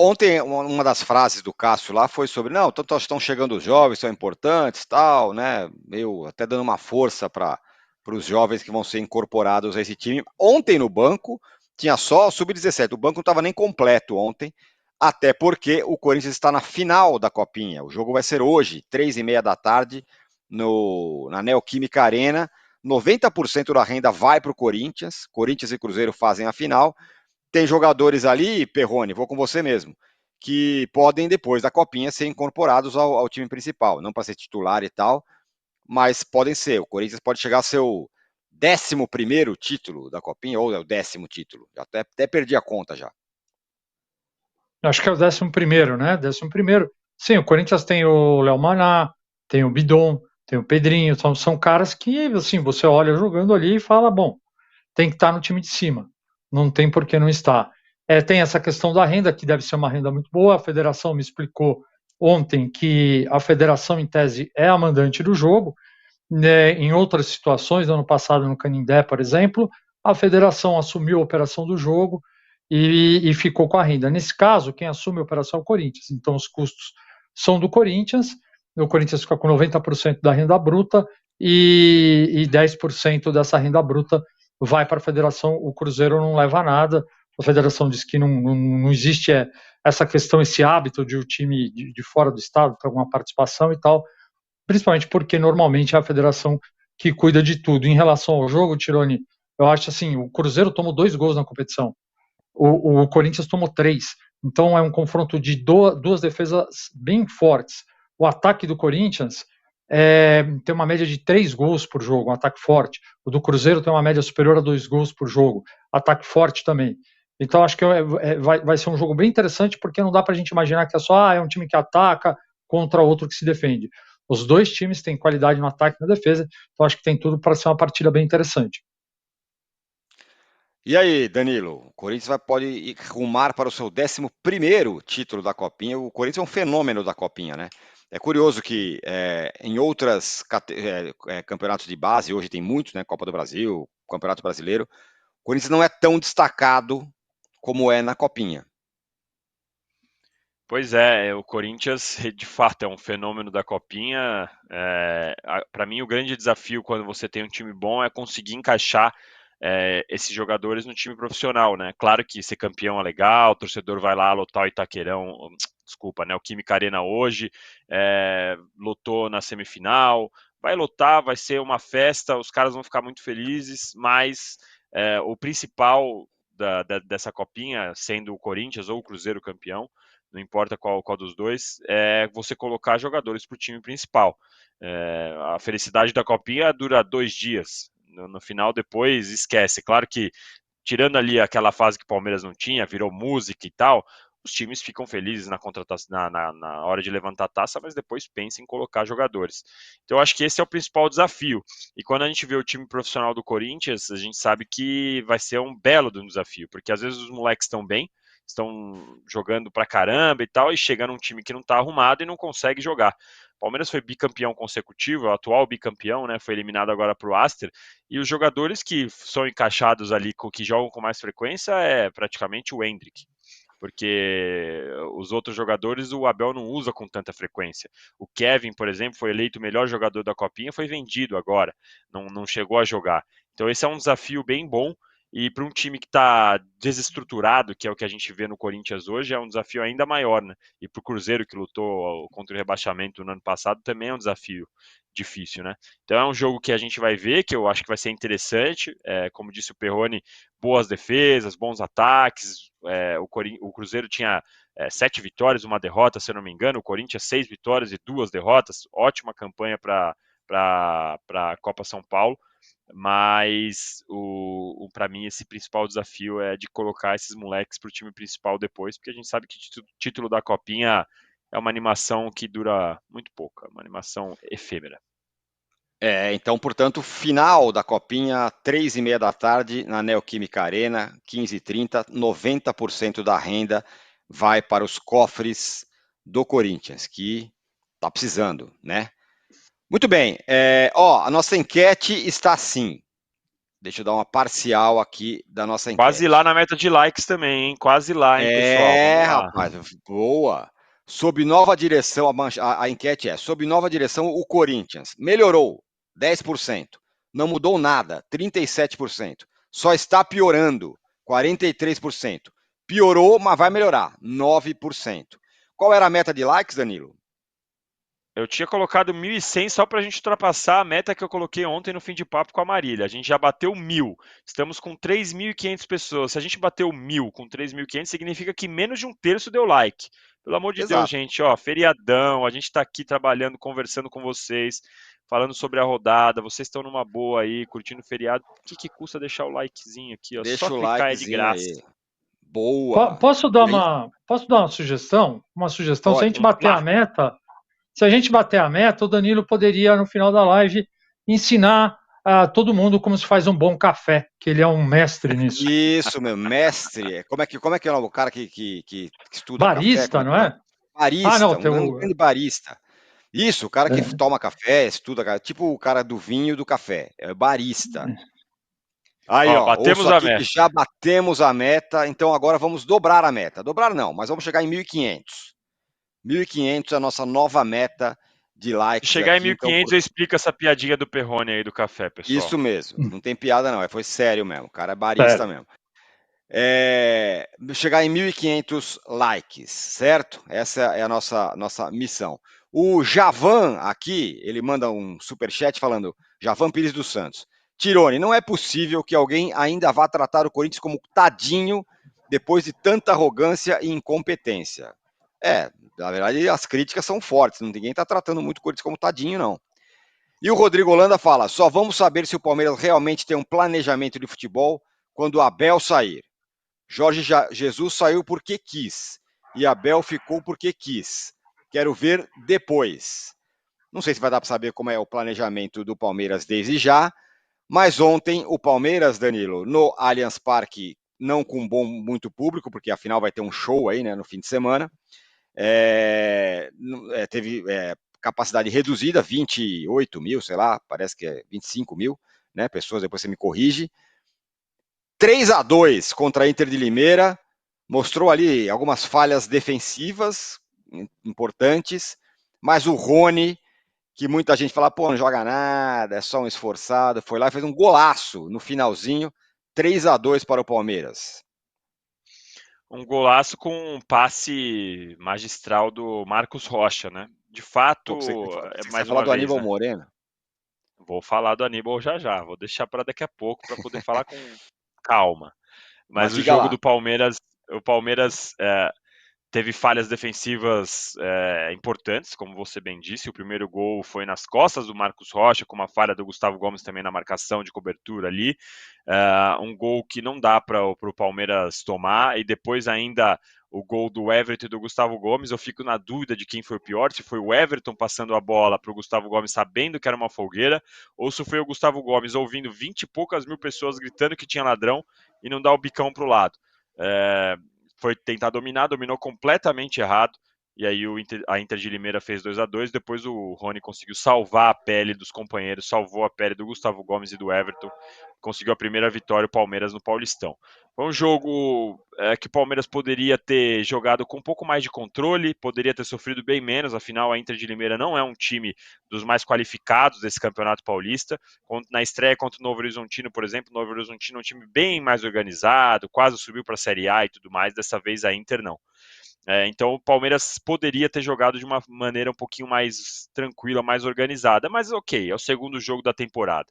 Ontem, uma das frases do Cássio lá foi sobre, não, tanto estão chegando os jovens, são importantes, tal, né? Eu até dando uma força para os jovens que vão ser incorporados a esse time. Ontem no banco tinha só o sub-17, o banco não estava nem completo ontem, até porque o Corinthians está na final da Copinha. O jogo vai ser hoje, 3h30 da tarde, na Neoquímica Arena. 90% da renda vai para o Corinthians. Corinthians e Cruzeiro fazem a final. Tem jogadores ali, Perrone, vou com você mesmo, que podem, depois da Copinha, ser incorporados ao time principal. Não para ser titular e tal, mas podem ser. O Corinthians pode chegar a ser o 11º título da Copinha, ou é o 10º título. Até perdi a conta já. Acho que é o 11º, né? 11º. Sim, o Corinthians tem o Léo Maná, tem o Bidon, tem o Pedrinho, são caras que, assim, você olha jogando ali e fala, bom, tem que estar no time de cima, não tem por que não estar. Tem essa questão da renda, que deve ser uma renda muito boa, a federação me explicou ontem que a federação, em tese, é a mandante do jogo, né? Em outras situações, no ano passado no Canindé, por exemplo, a federação assumiu a operação do jogo e ficou com a renda. Nesse caso, quem assume a operação é o Corinthians, então os custos são do Corinthians, o Corinthians fica com 90% da renda bruta e 10% dessa renda bruta vai para a federação, o Cruzeiro não leva nada, a federação diz que não existe essa questão, esse hábito de o time de fora do estado ter alguma participação e tal, principalmente porque normalmente é a federação que cuida de tudo. Em relação ao jogo, Tironi, eu acho assim, o Cruzeiro tomou 2 gols na competição, o Corinthians tomou 3, então é um confronto de duas defesas bem fortes. O ataque do Corinthians tem uma média de 3 gols por jogo, um ataque forte. O do Cruzeiro tem uma média superior a 2 gols por jogo, ataque forte também. Então acho que vai ser um jogo bem interessante, porque não dá para a gente imaginar que é só é um time que ataca contra outro que se defende. Os dois times têm qualidade no ataque e na defesa, então acho que tem tudo para ser uma partida bem interessante. E aí, Danilo, o Corinthians pode rumar para o seu 11º título da Copinha. O Corinthians é um fenômeno da Copinha, né? É curioso que em outras campeonatos de base, hoje tem muitos, né? Copa do Brasil, Campeonato Brasileiro, o Corinthians não é tão destacado como é na Copinha. Pois é, o Corinthians de fato é um fenômeno da Copinha. Para mim, o grande desafio quando você tem um time bom é conseguir encaixar esses jogadores no time profissional, né? Claro que ser campeão é legal, o torcedor vai lá lotar o Itaquerão, desculpa, né? O Química Arena hoje, lotou na semifinal, vai lotar, vai ser uma festa, os caras vão ficar muito felizes, mas o principal dessa Copinha, sendo o Corinthians ou o Cruzeiro campeão, não importa qual dos dois, é você colocar jogadores para o time principal. A felicidade da Copinha dura 2 dias. No final, depois, esquece. Claro que, tirando ali aquela fase que o Palmeiras não tinha, virou música e tal, os times ficam felizes na contratação, na hora de levantar a taça, mas depois pensam em colocar jogadores. Então, eu acho que esse é o principal desafio. E quando a gente vê o time profissional do Corinthians, a gente sabe que vai ser um belo desafio, porque às vezes os moleques estão bem, estão jogando pra caramba e tal, e chega num time que não tá arrumado e não consegue jogar. O Palmeiras foi bicampeão consecutivo, é o atual bicampeão, né? Foi eliminado agora pro Aster, e os jogadores que são encaixados ali, que jogam com mais frequência, é praticamente o Endrick, porque os outros jogadores o Abel não usa com tanta frequência. O Kevin, por exemplo, foi eleito o melhor jogador da Copinha, foi vendido agora, não chegou a jogar. Então esse é um desafio bem bom, e para um time que está desestruturado, que é o que a gente vê no Corinthians hoje, é um desafio ainda maior, né? E para o Cruzeiro, que lutou contra o rebaixamento no ano passado, também é um desafio difícil, né? Então é um jogo que a gente vai ver, que eu acho que vai ser interessante. Como disse o Perrone, boas defesas, bons ataques. O Cruzeiro tinha 7 vitórias, 1 derrota, se eu não me engano. O Corinthians 6 vitórias e 2 derrotas. Ótima campanha para a Copa São Paulo. Mas para mim esse principal desafio é de colocar esses moleques para o time principal depois, porque a gente sabe que o título da Copinha é uma animação que dura muito pouco, é uma animação efêmera. Então, portanto, final da Copinha, 3h30 da tarde, na Neoquímica Arena, 15h30, 90% da renda vai para os cofres do Corinthians, que está precisando, né? Muito bem, a nossa enquete está assim. Deixa eu dar uma parcial aqui da nossa Quase lá enquete. na meta de likes também, hein? Quase lá, hein, pessoal? Vamos lá. Rapaz, boa. Sob nova direção, a enquete é: sob nova direção, o Corinthians melhorou 10%. Não mudou nada, 37%. Só está piorando, 43%. Piorou, mas vai melhorar, 9%. Qual era a meta de likes, Danilo? Eu tinha colocado 1.100 só para a gente ultrapassar a meta que eu coloquei ontem no fim de papo com a Marília. A gente já bateu 1.000. Estamos com 3.500 pessoas. Se a gente bateu 1.000 com 3.500, significa que menos de um terço deu like. Pelo amor de Deus, Exato. gente, ó, feriadão, a gente está aqui trabalhando, conversando com vocês, falando sobre a rodada, vocês estão numa boa aí, curtindo o feriado. O que custa deixar o likezinho aqui, ó? Só Deixa o clicar, é de likezinho graça. aí. Boa. Posso dar uma sugestão? Uma sugestão, se a Pode. gente bater a meta, o Danilo poderia, no final da live, ensinar a todo mundo como se faz um bom café, que ele é um mestre nisso. Isso, meu, mestre. Como é que é o cara que estuda Barista, café? não é? Barista, não, um grande barista. Isso, o cara que toma café, estuda, tipo o cara do vinho e do café, é barista. Aí, Ó, ó, ouço batemos a aqui que meta. já batemos a meta, então agora vamos dobrar a meta. Dobrar não, mas vamos chegar em 1.500. 1.500 é a nossa nova meta de Se likes chegar em aqui, então 1.500, eu explico essa piadinha do Perrone aí do café, pessoal. isso mesmo, não tem piada não, foi sério mesmo, o cara é barista Sério. mesmo. Chegar em 1.500 likes, certo? Essa é a nossa missão. O Javan aqui, ele manda um superchat falando, Javan Pires dos Santos. Tirone, não é possível que alguém ainda vá tratar o Corinthians como tadinho depois de tanta arrogância e incompetência. Na verdade, as críticas são fortes, ninguém está tratando muito o Corinthians como tadinho, não. E o Rodrigo Holanda fala, só vamos saber se o Palmeiras realmente tem um planejamento de futebol quando o Abel sair. Jorge Jesus saiu porque quis e Abel ficou porque quis. Quero ver depois. Não sei se vai dar para saber como é o planejamento do Palmeiras desde já, mas ontem o Palmeiras, Danilo, no Allianz Parque, não com muito público, porque afinal vai ter um show aí, né, no fim de semana, teve capacidade reduzida, 28 mil, sei lá, parece que é 25 mil, né, pessoas, depois você me corrige. 3-2 contra a Inter de Limeira, mostrou ali algumas falhas defensivas importantes, mas o Rony, que muita gente fala, pô, não joga nada, é só um esforçado, foi lá e fez um golaço no finalzinho, 3-2 para o Palmeiras. Um golaço com um passe magistral do Marcos Rocha, né? De fato, Pô, você vai mais falar uma do vez, Aníbal né? Moreno? Vou falar do Aníbal já. Vou deixar para daqui a pouco para poder falar com calma. Mas Mas o diga jogo lá. do Palmeiras, teve falhas defensivas importantes, como você bem disse. O primeiro gol foi nas costas do Marcos Rocha, com uma falha do Gustavo Gomes também na marcação de cobertura ali. Um gol que não dá para o Palmeiras tomar, e depois ainda o gol do Everton e do Gustavo Gomes. Eu fico na dúvida de quem foi o pior, se foi o Everton passando a bola para o Gustavo Gomes sabendo que era uma folgueira, ou se foi o Gustavo Gomes ouvindo 20 e poucas mil pessoas gritando que tinha ladrão e não dá o bicão para o lado. Foi tentar dominar, dominou completamente errado, e aí a Inter de Limeira fez 2-2, depois o Rony conseguiu salvar a pele dos companheiros, salvou a pele do Gustavo Gomes e do Everton, conseguiu a primeira vitória, o Palmeiras no Paulistão. Foi um jogo que o Palmeiras poderia ter jogado com um pouco mais de controle, poderia ter sofrido bem menos, afinal a Inter de Limeira não é um time dos mais qualificados desse Campeonato Paulista. Na estreia contra o Novo Horizontino, por exemplo, o Novo Horizontino é um time bem mais organizado, quase subiu para a Série A e tudo mais, dessa vez a Inter não. Então o Palmeiras poderia ter jogado de uma maneira um pouquinho mais tranquila, mais organizada, mas ok, é o segundo jogo da temporada.